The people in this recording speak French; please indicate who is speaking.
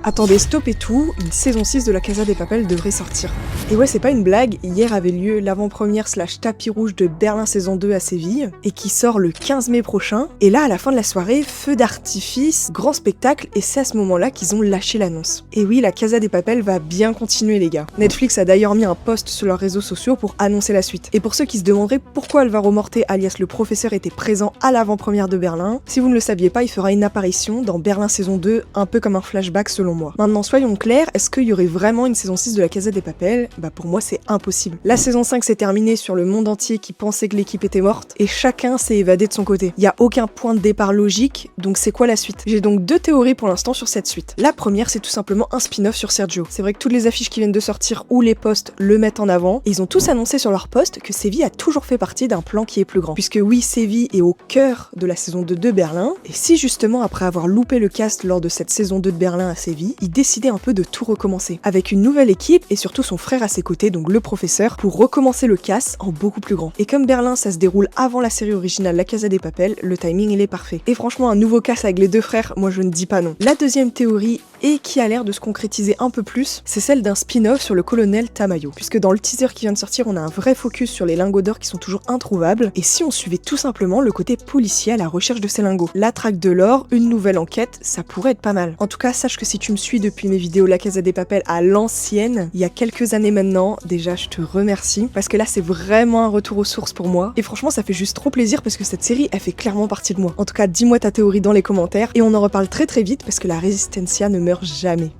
Speaker 1: Attendez, stop et tout, une saison 6 de la Casa de Papel devrait sortir. Et ouais, c'est pas une blague, hier avait lieu l'avant-première / tapis rouge de Berlin saison 2 à Séville, et qui sort le 15 mai prochain, et là, à la fin de la soirée, feu d'artifice, grand spectacle, et c'est à ce moment-là qu'ils ont lâché l'annonce. Et oui, la Casa de Papel va bien continuer les gars. Netflix a d'ailleurs mis un post sur leurs réseaux sociaux pour annoncer la suite. Et pour ceux qui se demanderaient pourquoi Alvaro Morte alias le professeur était présent à l'avant-première de Berlin, si vous ne le saviez pas, il fera une apparition dans Berlin saison 2, un peu comme un flashback selon moi. Maintenant, soyons clairs, est-ce qu'il y aurait vraiment une saison 6 de la Casa de Papel? Bah pour moi c'est impossible. La saison 5 s'est terminée sur le monde entier qui pensait que l'équipe était morte, et chacun s'est évadé de son côté. Il y a aucun point de départ logique, donc c'est quoi la suite? J'ai donc deux théories pour l'instant sur cette suite. La première, c'est tout simplement un spin-off sur Sergio. C'est vrai que toutes les affiches qui viennent de sortir ou les posts le mettent en avant, et ils ont tous annoncé sur leur post que Séville a toujours fait partie d'un plan qui est plus grand. Puisque oui, Séville est au cœur de la saison 2 de Berlin, et si justement après avoir loupé le cast lors de cette saison 2 de Berlin à Séville, il décidait un peu de tout recommencer, avec une nouvelle équipe et surtout son frère à ses côtés, donc le professeur, pour recommencer le cast en beaucoup plus grand. Et comme Berlin ça se déroule avant la série originale La Casa de Papel, le timing il est parfait. Et franchement un nouveau cast avec les deux frères, moi je ne dis pas non. La deuxième théorie, et qui a l'air de se concrétiser un peu plus, c'est celle d'un spin-off sur le colonel Tamayo. Puisque dans le teaser qui vient de sortir, on a un vrai focus sur les lingots d'or qui sont toujours introuvables, et si on suivait tout simplement le côté policier à la recherche de ces lingots. La traque de l'or, une nouvelle enquête, ça pourrait être pas mal. En tout cas, sache que si tu me suis depuis mes vidéos La Casa de Papel à l'ancienne, il y a quelques années maintenant, déjà je te remercie, parce que là c'est vraiment un retour aux sources pour moi, et franchement ça fait juste trop plaisir parce que cette série, elle fait clairement partie de moi. En tout cas, dis-moi ta théorie dans les commentaires, et on en reparle très très vite parce que la Resistencia ne meurt jamais.